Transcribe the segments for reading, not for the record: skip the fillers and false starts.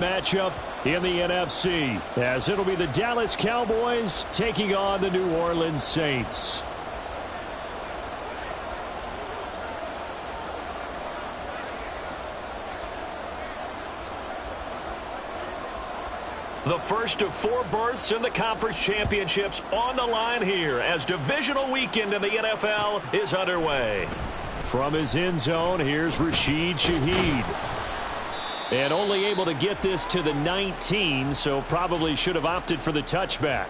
Matchup in the NFC, as it'll be the Dallas Cowboys taking on the New Orleans Saints. The first of 4 berths in the conference championships on the line here as divisional weekend in the NFL is underway. From his end zone, here's Rashid Shaheed. And only able to get this to the 19, so probably should have opted for the touchback.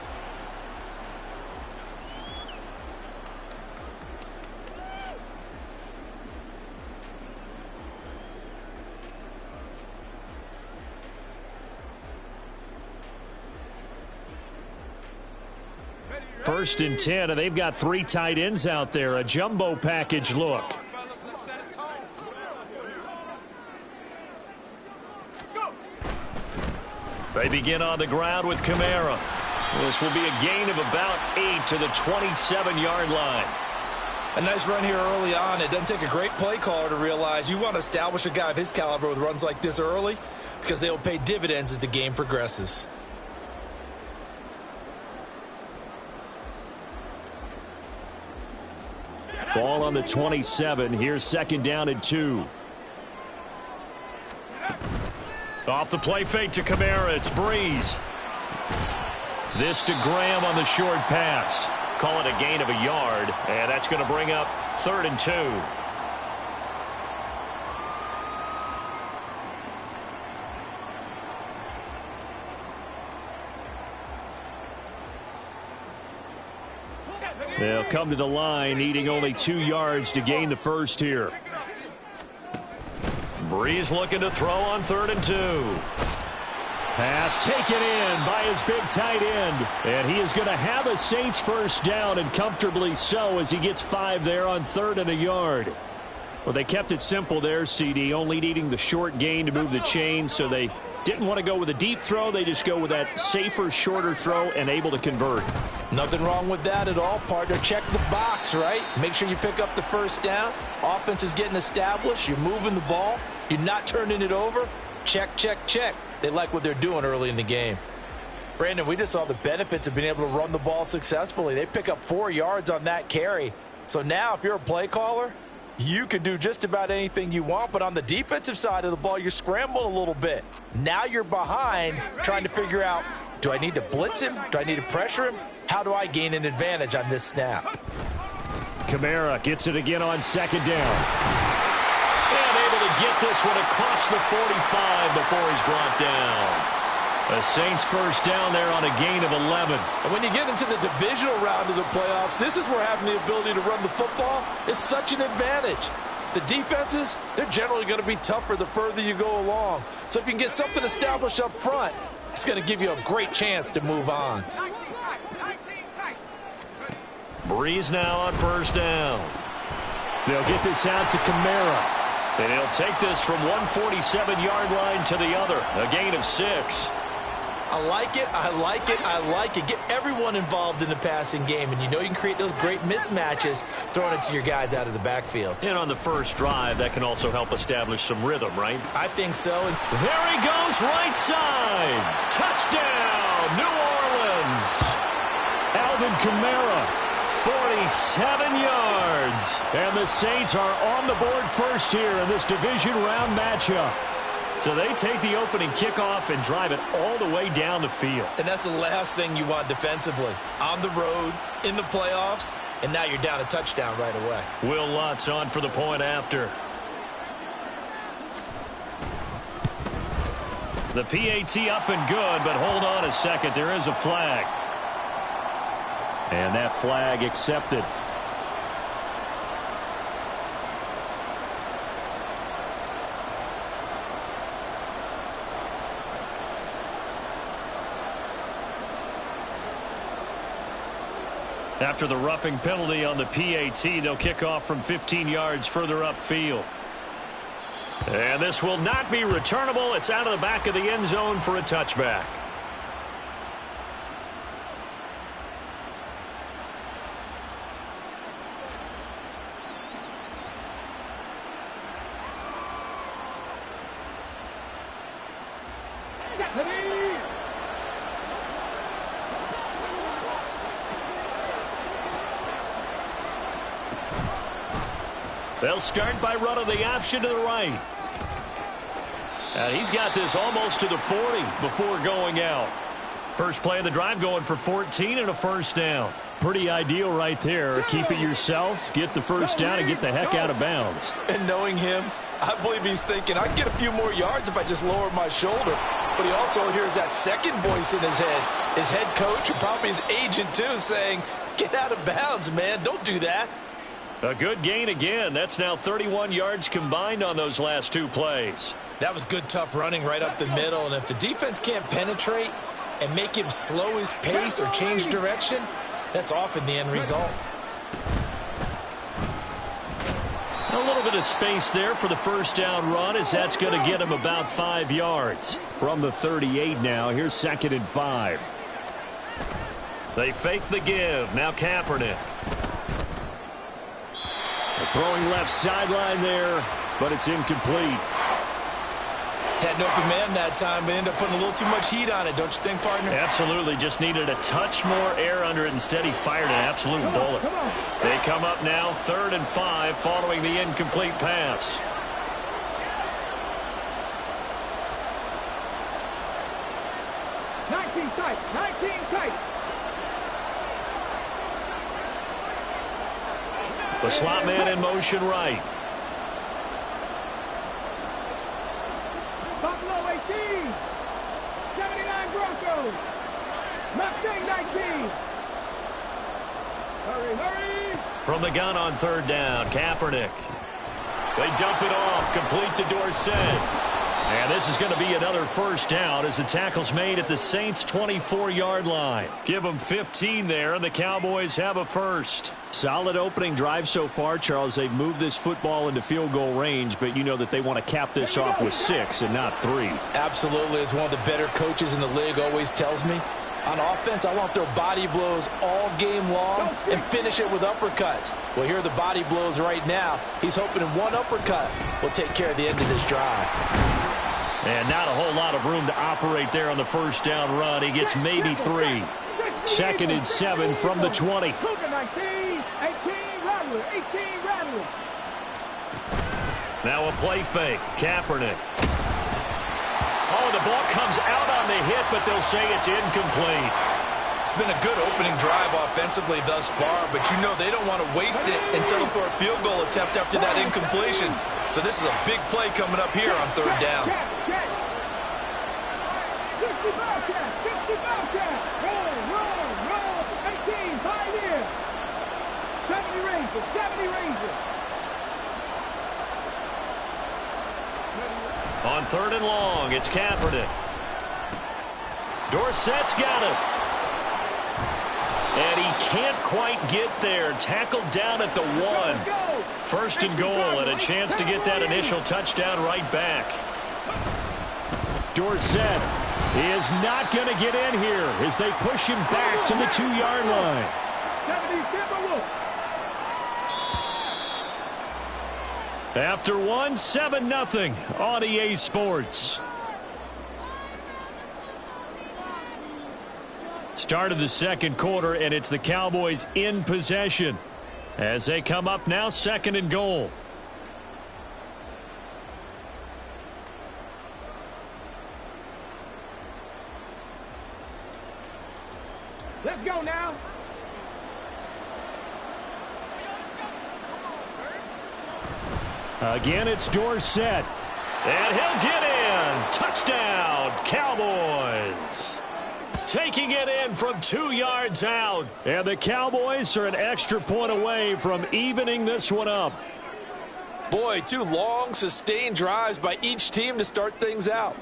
First and 10, and they've got 3 tight ends out there. A jumbo package look. They begin on the ground with Kamara. This will be a gain of about 8 to the 27-yard line. A nice run here early on. It doesn't take a great play caller to realize you want to establish a guy of his caliber with runs like this early because they will pay dividends as the game progresses. Ball on the 27. Here's second down and 2. Off the play fake to Kamara. It's Breeze. This to Graham on the short pass. Call it a gain of a yard, and that's going to bring up 3rd and 2. They'll come to the line, needing only 2 yards to gain the first here. Breeze looking to throw on 3rd and 2. Pass taken in by his big tight end. And he is going to have a Saints first down, and comfortably so, as he gets 5 there on 3rd and a yard. Well, they kept it simple there, CD, only needing the short gain to move the chain, so they didn't want to go with a deep throw. They just go with that safer, shorter throw and able to convert. Nothing wrong with that at all, partner. Check the box, right? Make sure you pick up the first down. Offense is getting established. You're moving the ball. You're not turning it over. Check, check, check. They like what they're doing early in the game. Brandon, we just saw the benefits of being able to run the ball successfully. They pick up 4 yards on that carry. So now if you're a play caller, you can do just about anything you want, but on the defensive side of the ball, you're scrambling a little bit. Now you're behind trying to figure out, do I need to blitz him? Do I need to pressure him? How do I gain an advantage on this snap? Kamara gets it again on second down. And able to get this one across the 45 before he's brought down. The Saints first down there on a gain of 11. And when you get into the divisional round of the playoffs, this is where having the ability to run the football is such an advantage. The defenses, they're generally going to be tougher the further you go along. So if you can get something established up front, it's going to give you a great chance to move on. Breeze now on first down. They'll get this out to Kamara. And he'll take this from 147-yard line to the other. A gain of 6. I like it, I like it, I like it. Get everyone involved in the passing game, and you know you can create those great mismatches throwing it to your guys out of the backfield. And on the first drive, that can also help establish some rhythm, right? I think so. There he goes, right side. Touchdown, New Orleans. Alvin Kamara, 47 yards. And the Saints are on the board first here in this division round matchup. So they take the opening kickoff and drive it all the way down the field. And that's the last thing you want defensively. On the road, in the playoffs, and now you're down a touchdown right away. Will Lutz on for the point after. The PAT up and good, but hold on a second. There is a flag. And that flag accepted. After the roughing penalty on the PAT, they'll kick off from 15 yards further upfield. And this will not be returnable. It's out of the back of the end zone for a touchback. They'll start by running the option to the right. And he's got this almost to the 40 before going out. First play of the drive going for 14 and a first down. Pretty ideal right there. Keep it yourself, get the first down, and get the heck out of bounds. And knowing him, I believe he's thinking, I can get a few more yards if I just lower my shoulder. But he also hears that second voice in his head. His head coach, or probably his agent too, saying, get out of bounds, man. Don't do that. A good gain again. That's now 31 yards combined on those last two plays. That was good, tough running right up the middle. And if the defense can't penetrate and make him slow his pace or change direction, that's often the end result. A little bit of space there for the first down run, as that's going to get him about 5 yards. From the 38 now, here's 2nd and 5. They fake the give. Now Kaepernick. Throwing left sideline there, but it's incomplete. Had an open man that time, but ended up putting a little too much heat on it, don't you think, partner? Absolutely. Just needed a touch more air under it. Instead, he fired an absolute bullet. They come up now, 3rd and 5, following the incomplete pass. The slot man in motion right. Buffalo 18. 79 Broncos. Mustang 19. Hurry. From the gun on 3rd down, Kaepernick. They dump it off, complete to Dorsett. And this is going to be another first down as the tackle's made at the Saints' 24-yard line. Give them 15 there, and the Cowboys have a first. Solid opening drive so far, Charles. They've moved this football into field goal range, but you know that they want to cap this off with 6 and not 3. Absolutely. As one of the better coaches in the league always tells me, on offense, I want their body blows all game long and finish it with uppercuts. Well, here are the body blows right now. He's hoping in one uppercut will take care of the end of this drive. And not a whole lot of room to operate there on the first down run. He gets maybe 3. 2nd and 7 from the 20. Now a play fake. Kaepernick. Oh, the ball comes out on the hit, but they'll say it's incomplete. It's been a good opening drive offensively thus far, but you know they don't want to waste it and settle for a field goal attempt after that incompletion. So this is a big play coming up here on 3rd down. On 3rd and long, it's Kaepernick. Dorsett's got it. And he can't quite get there. Tackled down at the 1. 1st and goal, and a chance to get that initial touchdown right back. Dorsett is not going to get in here as they push him back to the 2-yard line. After 1, 7-0 on EA Sports. Start of the second quarter, and it's the Cowboys in possession as they come up now, 2nd and goal. Let's go now. Again, it's Dorsett. And he'll get in. Touchdown, Cowboys. Taking it in from 2 yards out. And the Cowboys are an extra point away from evening this one up. Boy, 2 long, sustained drives by each team to start things out.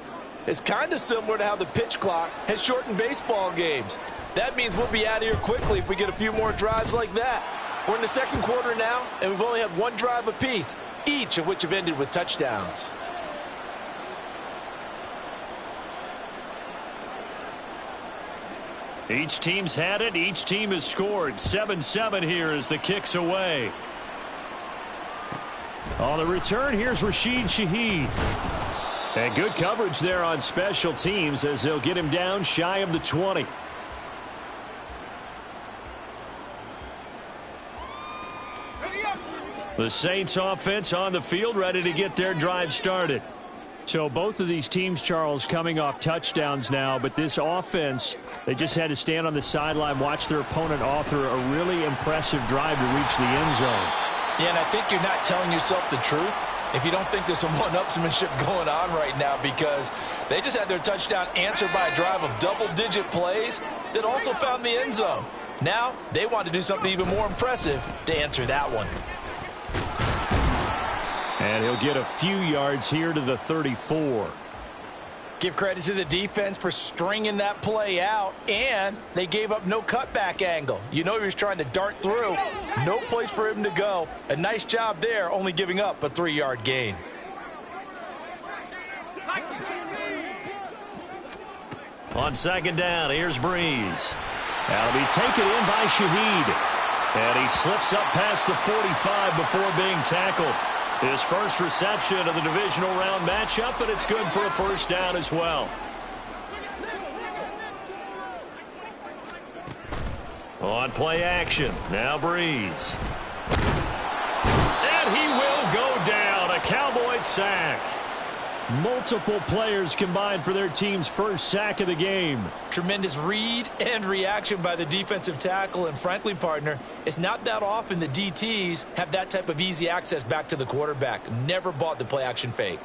It's kind of similar to how the pitch clock has shortened baseball games. That means we'll be out of here quickly if we get a few more drives like that. We're in the second quarter now, and we've only had 1 drive apiece, each of which have ended with touchdowns. Each team's had it. Each team has scored. 7-7 here as the kick's away. On the return, here's Rashid Shaheed. And good coverage there on special teams as they'll get him down shy of the 20. The Saints offense on the field, ready to get their drive started. So both of these teams, Charles, coming off touchdowns now, but this offense, they just had to stand on the sideline, watch their opponent author a really impressive drive to reach the end zone. Yeah, and I think you're not telling yourself the truth if you don't think there's some one-upsmanship going on right now, because they just had their touchdown answered by a drive of double-digit plays that also found the end zone. Now they want to do something even more impressive to answer that one. And he'll get a few yards here to the 34. Give credit to the defense for stringing that play out, and they gave up no cutback angle. You know he was trying to dart through. No place for him to go. A nice job there, only giving up a 3-yard gain. On second down, here's Breeze. That'll be taken in by Shaheed. And he slips up past the 45 before being tackled. His first reception of the divisional round matchup, but it's good for a first down as well. On play action, now Breeze. And he will go down, a Cowboys sack. Multiple players combined for their team's first sack of the game. Tremendous read and reaction by the defensive tackle, and frankly, partner, it's not that often the DTs have that type of easy access back to the quarterback. Never bought the play action fake.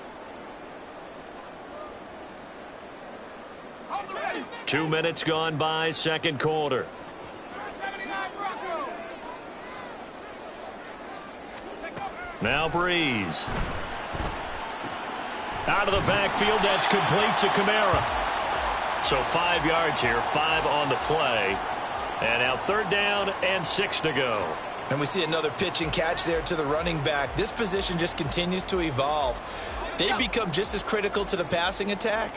2 minutes gone by, second quarter. Now Breeze. Out of the backfield, that's complete to Kamara. So 5 yards here, 5 on the play. And now third down and 6 to go. And we see another pitch and catch there to the running back. This position just continues to evolve. They become just as critical to the passing attack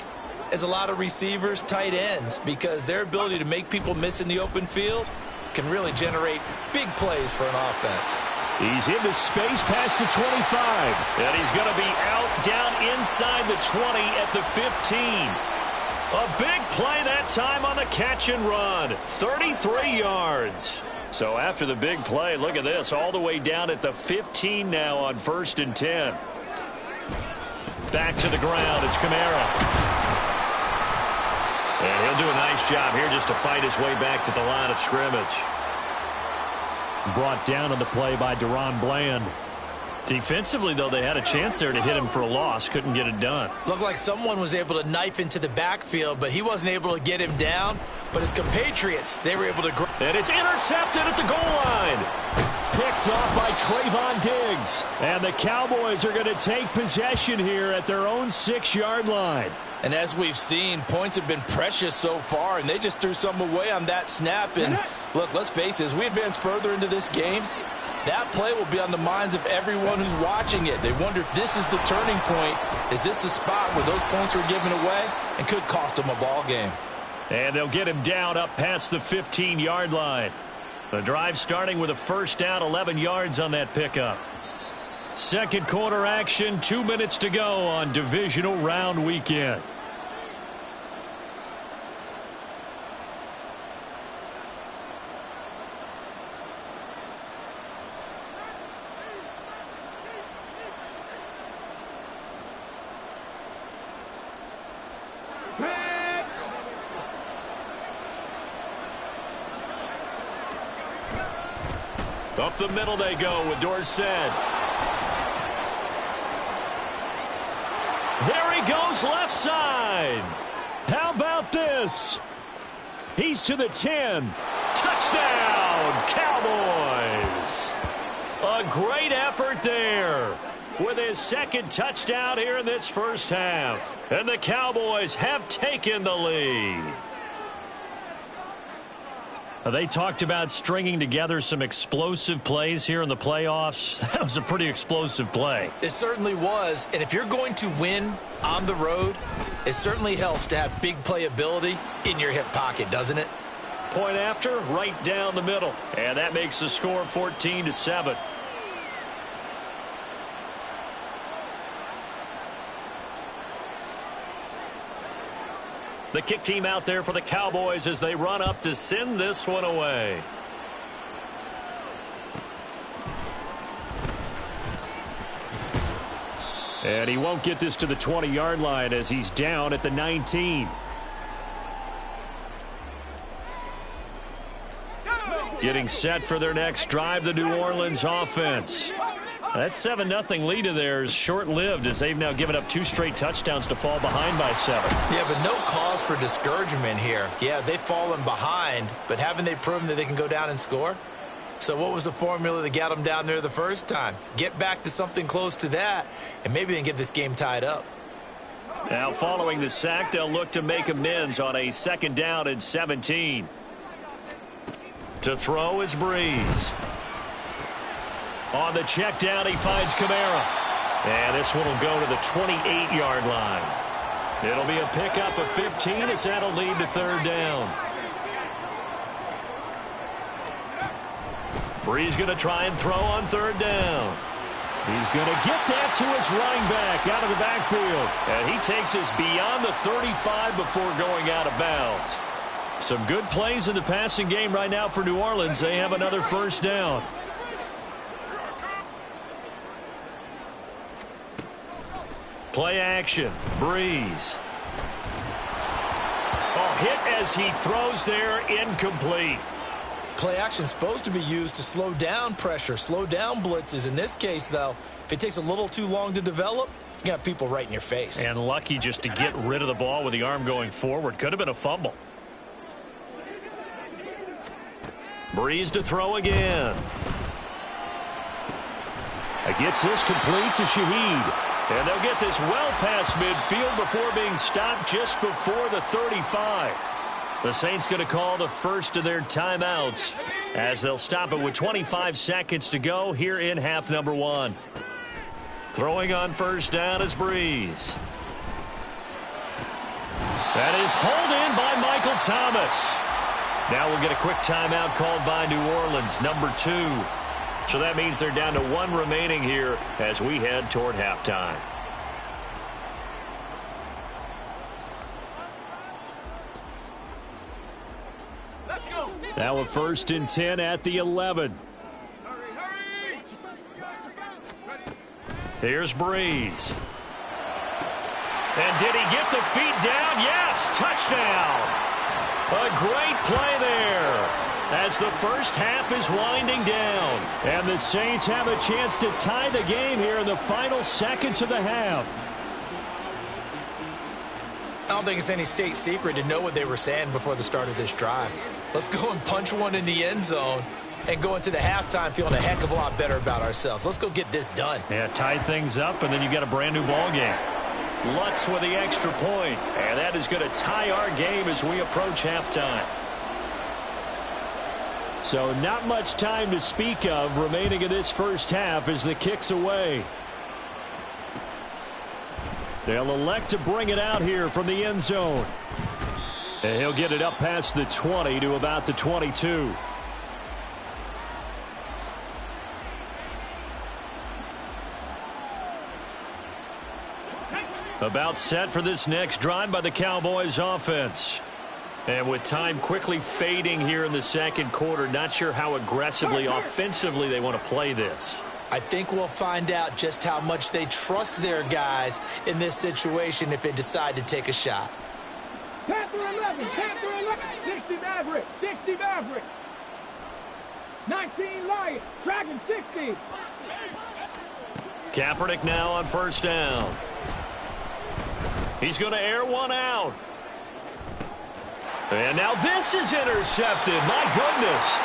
as a lot of receivers, tight ends, because their ability to make people miss in the open field can really generate big plays for an offense. He's into space past the 25. And he's going to be out down inside the 20 at the 15. A big play that time on the catch and run. 33 yards. So after the big play, look at this. All the way down at the 15 now on 1st and 10. Back to the ground. It's Kamara. And he'll do a nice job here just to fight his way back to the line of scrimmage. Brought down on the play by Deron Bland. Defensively, though, they had a chance there to hit him for a loss. Couldn't get it done. Looked like someone was able to knife into the backfield, but he wasn't able to get him down. But his compatriots, they were able to... And it's intercepted at the goal line. Picked off by Trayvon Diggs. And the Cowboys are going to take possession here at their own 6-yard line. And as we've seen, points have been precious so far, and they just threw some away on that snap. And look, let's face it, as we advance further into this game, that play will be on the minds of everyone who's watching it. They wonder if this is the turning point. Is this the spot where those points were given away and could cost them a ball game? And they'll get him down up past the 15-yard line. The drive starting with a first down, 11 yards on that pickup. Second quarter action, 2 minutes to go on divisional round weekend. Up the middle they go with Dorsett. There he goes left side. How about this? He's to the 10. Touchdown, Cowboys. A great effort there with his second touchdown here in this first half. And the Cowboys have taken the lead. They talked about stringing together some explosive plays here in the playoffs. That was a pretty explosive play. It certainly was. And if you're going to win on the road, it certainly helps to have big playability in your hip pocket, doesn't it? Point after, right down the middle. And that makes the score 14-7. The kick team out there for the Cowboys as they run up to send this one away. And he won't get this to the 20-yard line as he's down at the 19. Getting set for their next drive, the New Orleans offense. That 7-0 lead of theirs short-lived as they've now given up 2 straight touchdowns to fall behind by 7. Yeah, but no cause for discouragement here. Yeah, they've fallen behind, but haven't they proven that they can go down and score? So what was the formula that got them down there the first time? Get back to something close to that, and maybe they can get this game tied up. Now following the sack, they'll look to make amends on a 2nd down and 17. To throw is Breeze. On the check down, he finds Kamara. And this one will go to the 28-yard line. It'll be a pickup of 15 as that'll lead to 3rd down. Breeze going to try and throw on 3rd down. He's going to get that to his running back out of the backfield. And he takes us beyond the 35 before going out of bounds. Some good plays in the passing game right now for New Orleans. They have another 1st down. Play action. Breeze. Oh, hit as he throws there, incomplete. Play action is supposed to be used to slow down pressure, slow down blitzes. In this case, though, if it takes a little too long to develop, you got people right in your face. And lucky just to get rid of the ball with the arm going forward. Could have been a fumble. Breeze to throw again. Gets this complete to Shaheed. And they'll get this well past midfield before being stopped just before the 35. The Saints going to call the first of their timeouts as they'll stop it with 25 seconds to go here in half number 1. Throwing on 1st down is Breeze. That is hauled in by Michael Thomas. Now we'll get a quick timeout called by New Orleans, number 2. So that means they're down to 1 remaining here as we head toward halftime. Now a 1st and 10 at the 11. Here's Breeze. And did he get the feet down? Yes, touchdown. A great play there as the first half is winding down. And the Saints have a chance to tie the game here in the final seconds of the half. I don't think it's any state secret to know what they were saying before the start of this drive. Let's go and punch one in the end zone and go into the halftime feeling a heck of a lot better about ourselves. Let's go get this done. Yeah, tie things up, and then you got a brand new ball game. Lutz with the extra point, and that is going to tie our game as we approach halftime. So not much time to speak of remaining in this first half as the kick's away. They'll elect to bring it out here from the end zone. And he'll get it up past the 20 to about the 22. About set for this next drive by the Cowboys offense. And with time quickly fading here in the second quarter, not sure how aggressively, offensively they want to play this. I think we'll find out just how much they trust their guys in this situation if they decide to take a shot. Panther 11, Panther 11, 60 Maverick, 60 Maverick. 19 Lion, Dragon 60. Kaepernick now on 1st down. He's going to air one out. And now this is intercepted. My goodness.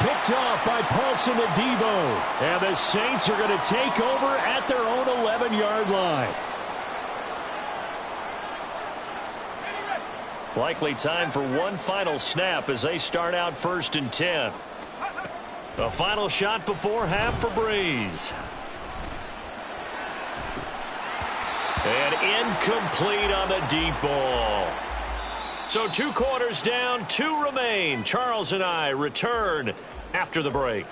Picked off by Paulson Adebo. And the Saints are going to take over at their own 11-yard line. Likely time for one final snap as they start out 1st and 10. A final shot before half for Breeze. And incomplete on the deep ball. So 2 quarters down, 2 remain. Charles and I return after the break.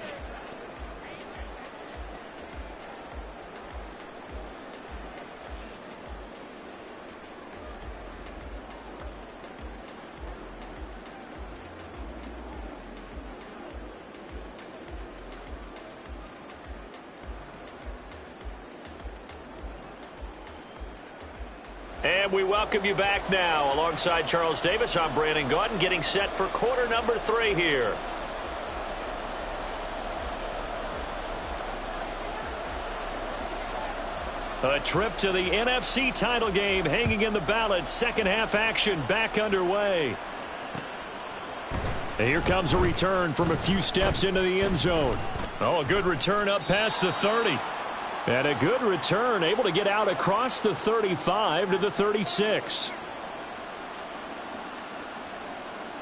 And we welcome you back now. Alongside Charles Davis, I'm Brandon Gaudin, getting set for quarter number 3 here. A trip to the NFC title game hanging in the balance. Second half action back underway. And here comes a return from a few steps into the end zone. Oh, a good return up past the 30. And a good return, able to get out across the 35 to the 36.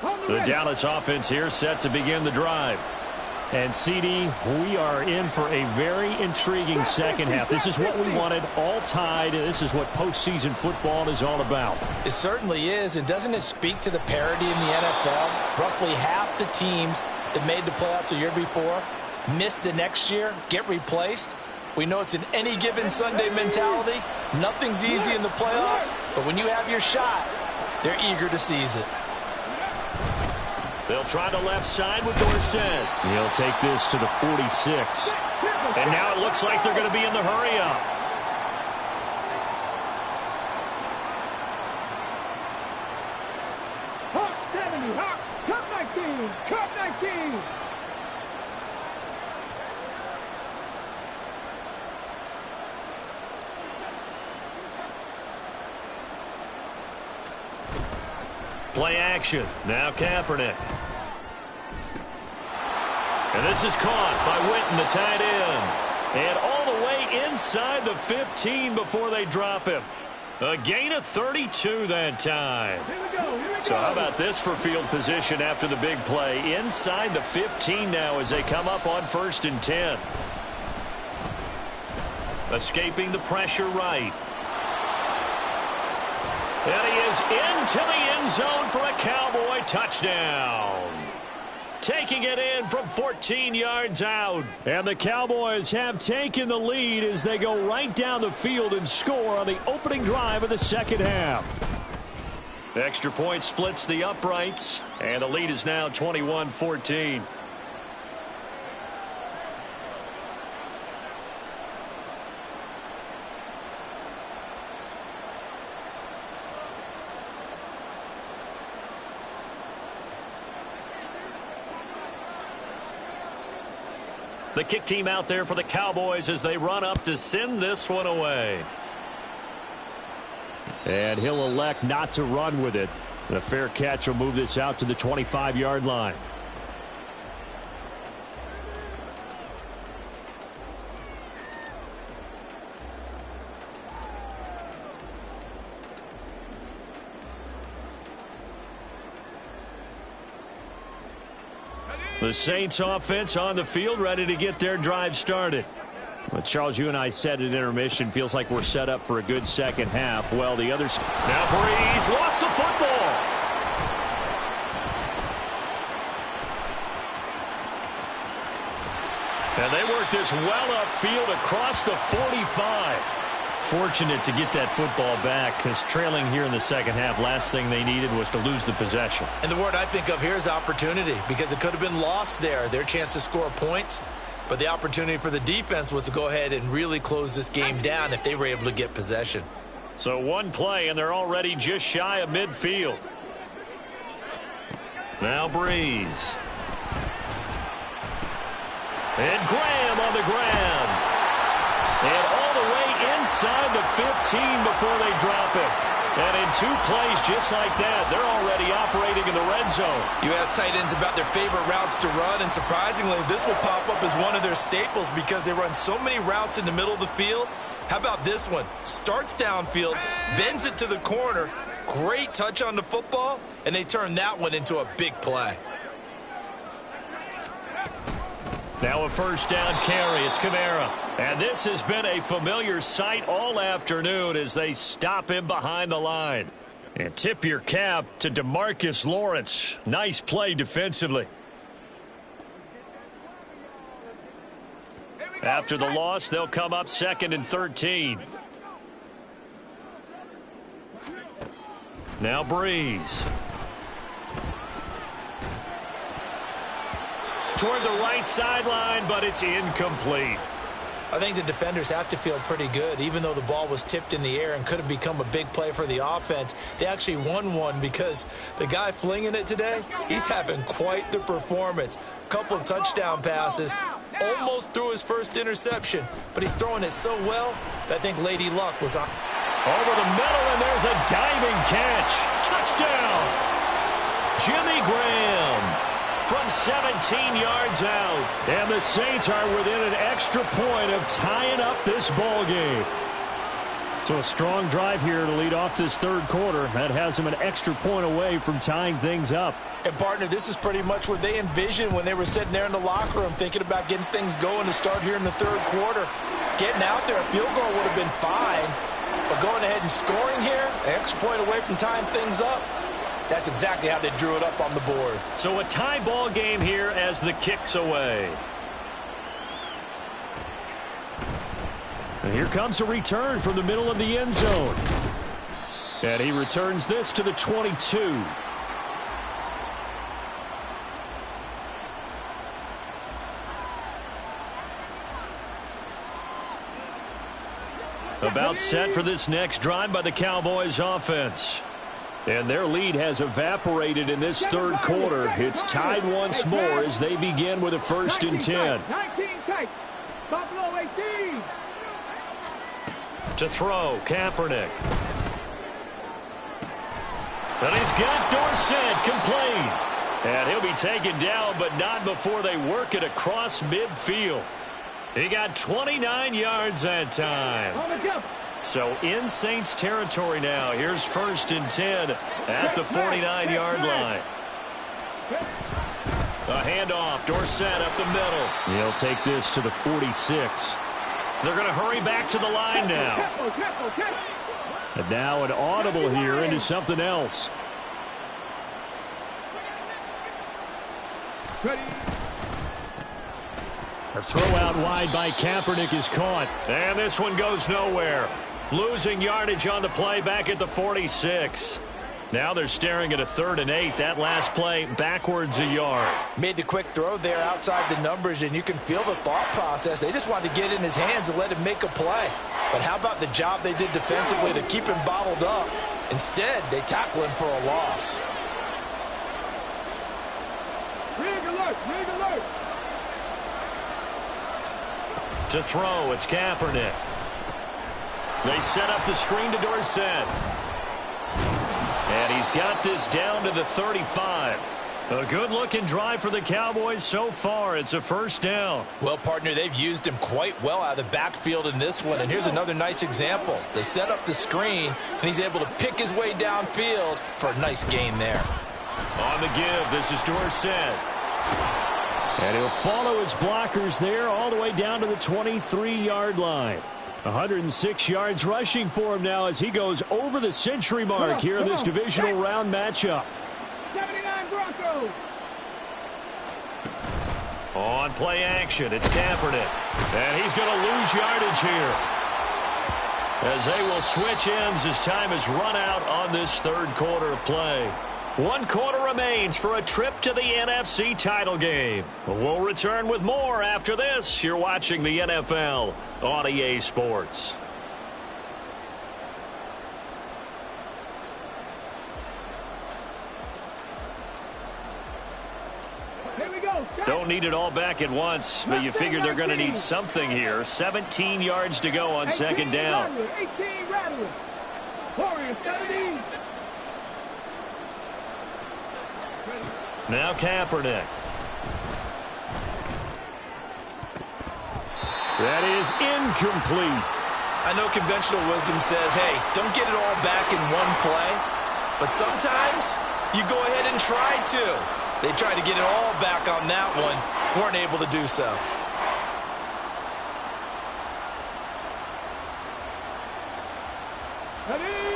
The Dallas offense here set to begin the drive. And, CD, we are in for a very intriguing second half. This is what we wanted, all tied. This is what postseason football is all about. It certainly is. And doesn't it speak to the parity in the NFL? Roughly half the teams that made the playoffs the year before miss the next year, get replaced. We know it's an any given Sunday mentality. Nothing's easy in the playoffs, but when you have your shot, they're eager to seize it. They'll try the left side with Dorsett. He'll take this to the 46. And now it looks like they're going to be in the hurry-up. Hawk 70, Hawk, cut 19, cut 19. Play action. Now Kaepernick. And this is caught by Witten, the tight end. And all the way inside the 15 before they drop him. A gain of 32 that time. Here we go. So how about this for field position after the big play? Inside the 15 now as they come up on 1st and 10. Escaping the pressure right. And he is into the end zone for a Cowboy touchdown. Taking it in from 14 yards out. And the Cowboys have taken the lead as they go right down the field and score on the opening drive of the second half. Extra point splits the uprights, and the lead is now 21-14. The kick team out there for the Cowboys as they run up to send this one away. And he'll elect not to run with it. The fair catch will move this out to the 25-yard line. The Saints offense on the field, ready to get their drive started. Well, Charles, you and I said at intermission, feels like we're set up for a good second half. Well, the others. Now Breeze lost the football. And they work this well upfield across the 45. Fortunate to get that football back, because trailing here in the second half, last thing they needed was to lose the possession. And the word I think of here is opportunity, because it could have been lost there, their chance to score points. But the opportunity for the defense was to go ahead and really close this game down if they were able to get possession. So one play, and they're already just shy of midfield. Now Breeze. And Graham on the ground. And all the way inside the 15 before they drop it. And in 2 plays just like that, they're already operating in the red zone. You ask tight ends about their favorite routes to run, and surprisingly, this will pop up as one of their staples because they run so many routes in the middle of the field. How about this one? Starts downfield, bends it to the corner, great touch on the football, and they turn that one into a big play. Now a first down carry. It's Kamara. And this has been a familiar sight all afternoon as they stop him behind the line. And tip your cap to DeMarcus Lawrence. Nice play defensively. After the loss, they'll come up 2nd and 13. Now Breeze. Toward the right sideline, but it's incomplete. I think the defenders have to feel pretty good. Even though the ball was tipped in the air and could have become a big play for the offense, they actually won one because the guy flinging it today, he's having quite the performance. A couple of touchdown passes, almost threw his first interception, but he's throwing it so well that I think Lady Luck was on. Over the middle, and there's a diving catch. Touchdown! Jimmy Graham from 17 yards out. And the Saints are within an extra point of tying up this ball game. So a strong drive here to lead off this third quarter. That has them an extra point away from tying things up. And, partner, this is pretty much what they envisioned when they were sitting there in the locker room thinking about getting things going to start here in the third quarter. Getting out there, a field goal would have been fine. But going ahead and scoring here, an extra point away from tying things up, that's exactly how they drew it up on the board. So a tie ball game here as the kick's away. And here comes a return from the middle of the end zone. And he returns this to the 22. About set for this next drive by the Cowboys offense. And their lead has evaporated in this third quarter. It's tied once more as they begin with a 1st and 10. 19 tight. Buffalo 18. To throw, Kaepernick. And he's got Dorsett complete. And he'll be taken down, but not before they work it across midfield. He got 29 yards that time. So in Saints territory now. Here's 1st and 10 at the 49-yard line. A handoff. Dorsett up the middle. He'll take this to the 46. They're going to hurry back to the line now. And now an audible here into something else. A throw out wide by Kaepernick is caught. And this one goes nowhere. Losing yardage on the play back at the 46. Now they're staring at a 3rd and 8. That last play backwards a yard. Made the quick throw there outside the numbers, and you can feel the thought process. They just wanted to get in his hands and let him make a play. But how about the job they did defensively to keep him bottled up? Instead, they tackle him for a loss. Rig alert, rig alert. To throw, it's Kaepernick. They set up the screen to Dorsett. And he's got this down to the 35. A good-looking drive for the Cowboys so far. It's a 1st down. Well, partner, they've used him quite well out of the backfield in this one. And here's another nice example. They set up the screen, and he's able to pick his way downfield for a nice gain there. On the give, this is Dorsett. And he'll follow his blockers there all the way down to the 23-yard line. 106 yards rushing for him now as he goes over the century mark here in this divisional round matchup. 79 Broncos. On play action, it's Kaepernick. And he's going to lose yardage here. As they will switch ends as time is run out on this third quarter of play. 1 quarter remains for a trip to the NFC title game. We'll return with more after this. You're watching the NFL on EA Sports. Here we go. Don't need it all back at once, but you figure they're going to need something here. 17 yards to go on 2nd down. 18 Rattler. Warriors 17. Now Kaepernick. That is incomplete. I know conventional wisdom says, hey, don't get it all back in one play. But sometimes you go ahead and try to. They tried to get it all back on that one. Weren't able to do so.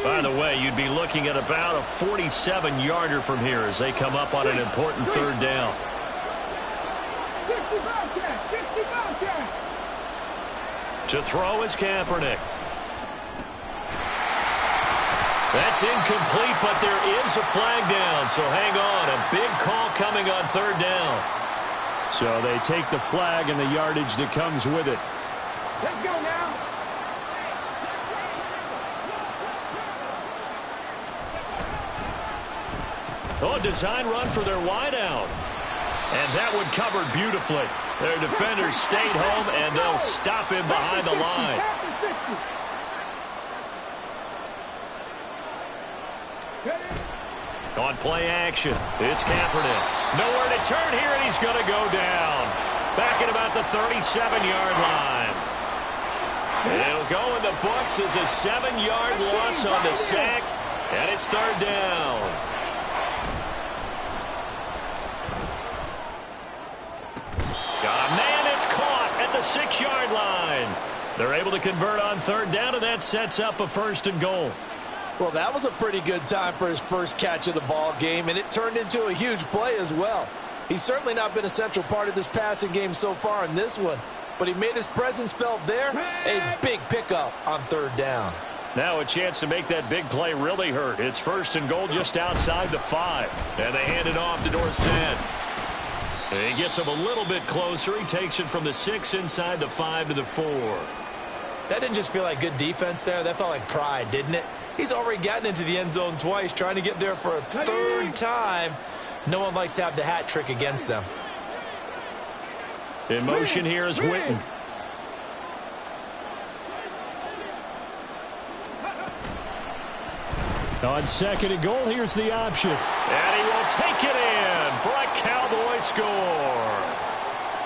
By the way, you'd be looking at about a 47-yarder from here as they come up on an important 3rd down. 65 catch, 65 catch. To throw is Kaepernick. That's incomplete, but there is a flag down, so hang on. A big call coming on 3rd down. So they take the flag and the yardage that comes with it. Let's go now. Oh, a design run for their wideout. And that one covered beautifully. Their defenders stayed home, and they'll stop him behind the line. On play action, it's Kaepernick. Nowhere to turn here, and he's going to go down. Back at about the 37-yard line. It'll go in the books as a 7-yard loss on the sack, and it's third down. Got a man, it's caught at the 6-yard line. They're able to convert on third down, and that sets up a 1st and goal. Well, that was a pretty good time for his first catch of the ball game, and it turned into a huge play as well. He's certainly not been a central part of this passing game so far in this one, but he made his presence felt there. A big pickup on third down. Now a chance to make that big play really hurt. It's 1st and goal just outside the 5, and they hand it off to Dorsett. He gets him a little bit closer. He takes it from the 6 inside the 5 to the 4. That didn't just feel like good defense there. That felt like pride, didn't it? He's already gotten into the end zone twice, trying to get there for a 3rd time. No one likes to have the hat trick against them. In motion here is Witten. On 2nd and goal, here's the option. And he will take it in for a Cowboy score.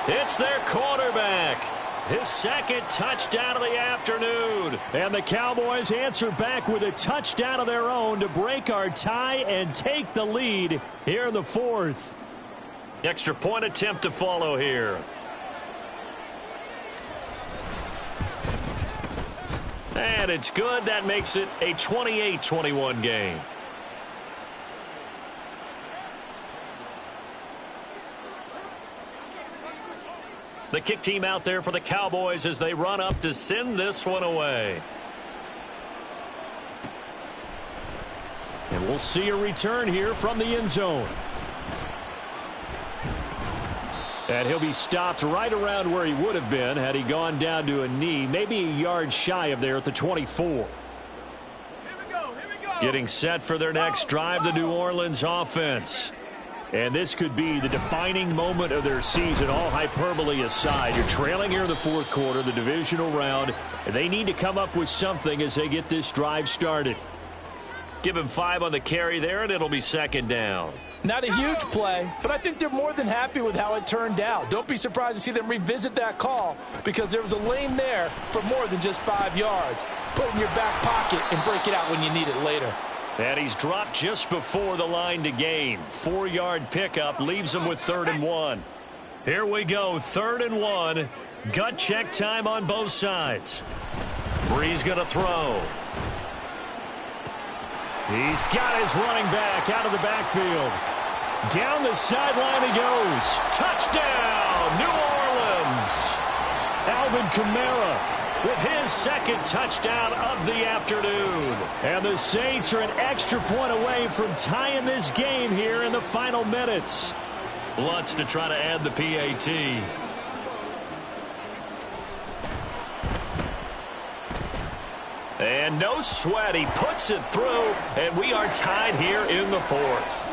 It's their quarterback. His 2nd touchdown of the afternoon. And the Cowboys answer back with a touchdown of their own to break our tie and take the lead here in the 4th. Extra point attempt to follow here. And it's good. That makes it a 28-21 game. The kick team out there for the Cowboys as they run up to send this one away. And we'll see a return here from the end zone. And he'll be stopped right around where he would have been had he gone down to a knee, maybe a yard shy of there at the 24. Here we go. Getting set for their next drive, the New Orleans offense. And this could be the defining moment of their season, all hyperbole aside. You're trailing here in the 4th quarter, the divisional round, and they need to come up with something as they get this drive started. Give him 5 on the carry there, and it'll be 2nd down. Not a huge play, but I think they're more than happy with how it turned out. Don't be surprised to see them revisit that call because there was a lane there for more than just 5 yards. Put it in your back pocket and break it out when you need it later. And he's dropped just before the line to gain. 4-yard pickup leaves him with 3rd and 1. Here we go, 3rd and 1. Gut check time on both sides. Brees going to throw. He's got his running back out of the backfield. Down the sideline he goes. Touchdown, New Orleans. Alvin Kamara with his 2nd touchdown of the afternoon. And the Saints are an extra point away from tying this game here in the final minutes. Lutz to try to add the PAT. And no sweat, he puts it through, and we are tied here in the 4th.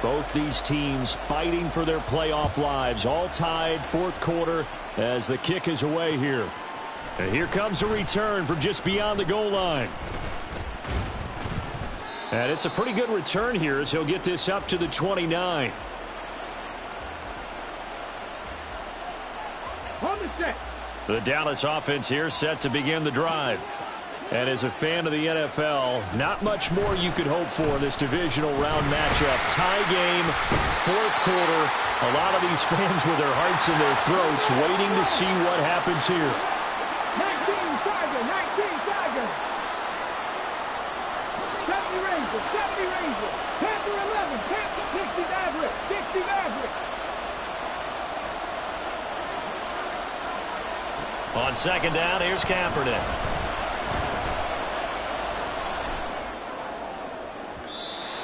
Both these teams fighting for their playoff lives, all tied 4th quarter as the kick is away here. And here comes a return from just beyond the goal line. And it's a pretty good return here as he'll get this up to the 29. On the set. The Dallas offense here set to begin the drive. And as a fan of the NFL, not much more you could hope for in this divisional round matchup. Tie game, 4th quarter. A lot of these fans with their hearts in their throats waiting to see what happens here. 19 Tiger, 19 Tiger. 70 Ranger, 70 Ranger. Panther 11, Panther 60 Maverick, 60 Maverick. On second down, here's Kaepernick.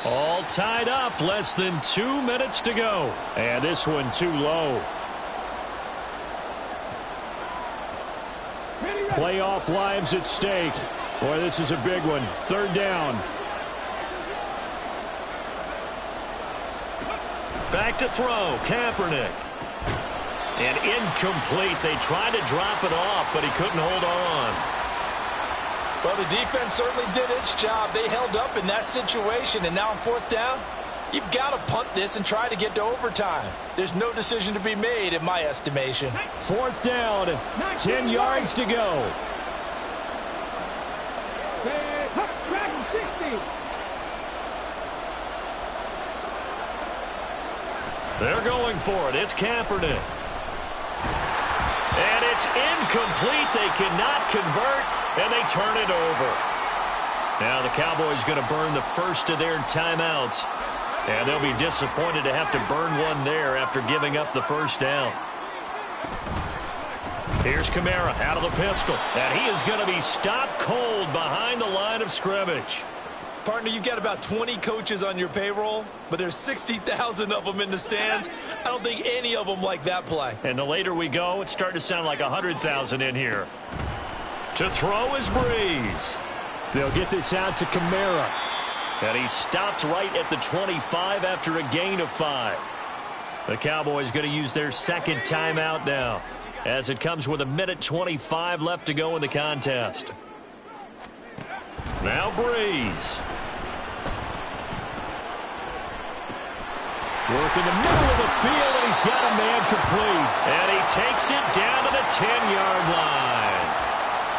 All tied up, less than 2 minutes to go. And this one too low. Playoff lives at stake. Boy, this is a big one. Third down. Back to throw, Kaepernick. And incomplete. They tried to drop it off, but he couldn't hold on. Well, the defense certainly did its job. They held up in that situation, and now on fourth down, you've got to punt this and try to get to overtime. There's no decision to be made, in my estimation. Fourth down, 10 yards to go. They're going for it. It's Kaepernick. And it's incomplete. They cannot convert, and they turn it over. Now the Cowboys going to burn the first of their timeouts. And they'll be disappointed to have to burn one there after giving up the first down. Here's Kamara out of the pistol. And he is going to be stopped cold behind the line of scrimmage. Partner, you've got about 20 coaches on your payroll, but there's 60,000 of them in the stands. I don't think any of them like that play. And the later we go, it's starting to sound like 100,000 in here. To throw is Breeze. They'll get this out to Kamara. And he stopped right at the 25 after a gain of 5. The Cowboys going to use their second timeout now, as it comes with 1:25 left to go in the contest. Now Breeze. Work in the middle of the field, and he's got a man complete. And he takes it down to the 10-yard line.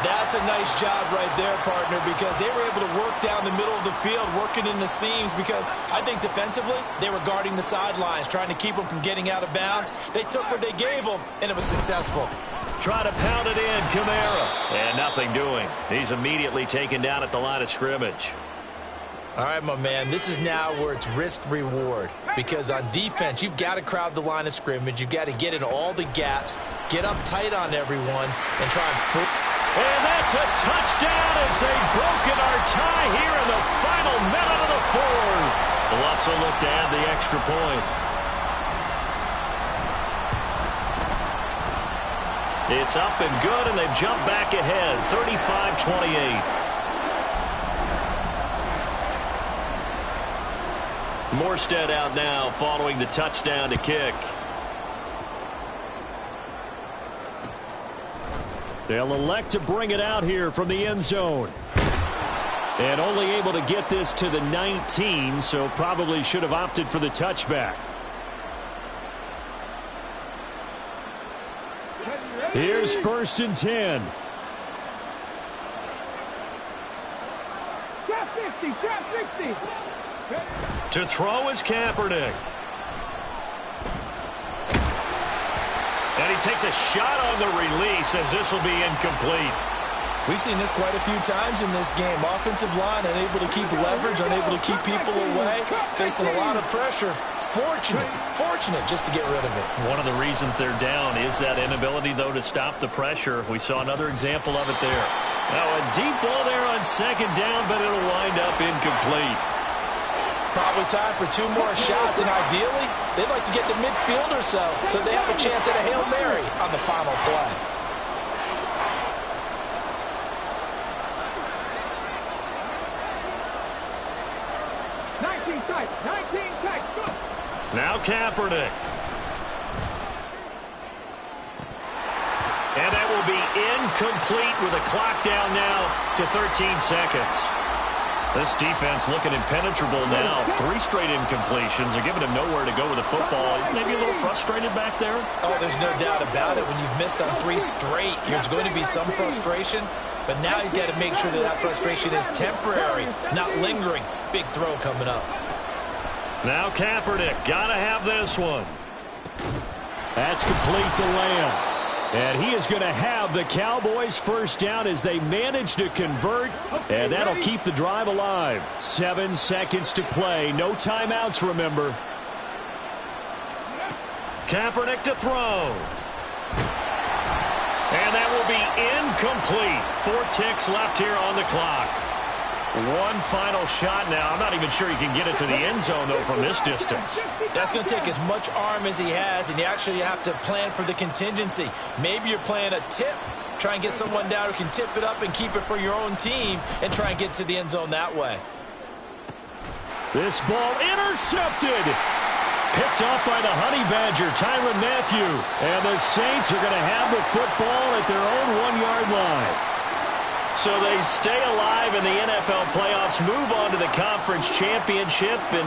That's a nice job right there, partner, because they were able to work down the middle of the field, working in the seams, because I think defensively they were guarding the sidelines, trying to keep them from getting out of bounds. They took what they gave them, and it was successful. Try to pound it in, Kamara. And nothing doing. He's immediately taken down at the line of scrimmage. All right, my man, this is now where it's risk-reward, because on defense, you've got to crowd the line of scrimmage. You've got to get in all the gaps, get up tight on everyone, and try and... And that's a touchdown as they've broken our tie here in the final minute of the fourth. Lots of look to add the extra point. It's up and good, and they've jumped back ahead, 35-28. Morstead out now following the touchdown to kick. They'll elect to bring it out here from the end zone. And only able to get this to the 19, so probably should have opted for the touchback. Here's 1st and 10. Trap 60. To throw is Kaepernick. And he takes a shot on the release as this will be incomplete. We've seen this quite a few times in this game. Offensive line unable to keep leverage, unable to keep people away, facing a lot of pressure. Fortunate just to get rid of it. One of the reasons they're down is that inability, though, to stop the pressure. We saw another example of it there. Now a deep ball there on second down, but it'll wind up incomplete. Probably time for 2 more shots, and ideally, they'd like to get to midfield or so they have a chance at a Hail Mary on the final play. Now Kaepernick. And that will be incomplete with a clock down now to 13 seconds. This defense looking impenetrable now. 3 straight incompletions. They're giving him nowhere to go with the football. Maybe a little frustrated back there? Oh, there's no doubt about it. When you've missed on 3 straight, there's going to be some frustration. But now he's got to make sure that frustration is temporary, not lingering. Big throw coming up. Now Kaepernick. Got to have this one. That's complete to Lamb. And he is going to have the Cowboys first down as they manage to convert, and that'll keep the drive alive. 7 seconds to play. No timeouts, remember. Kaepernick to throw. And that will be incomplete. 4 ticks left here on the clock. One final shot now. I'm not even sure he can get it to the end zone, though, from this distance. That's going to take as much arm as he has, and you actually have to plan for the contingency. Maybe you're playing a tip. Try and get someone down who can tip it up and keep it for your own team and try and get to the end zone that way. This ball intercepted. Picked off by the Honey Badger, Tyrann Mathieu. And the Saints are going to have the football at their own 1-yard line. So they stay alive in the NFL playoffs, move on to the conference championship. And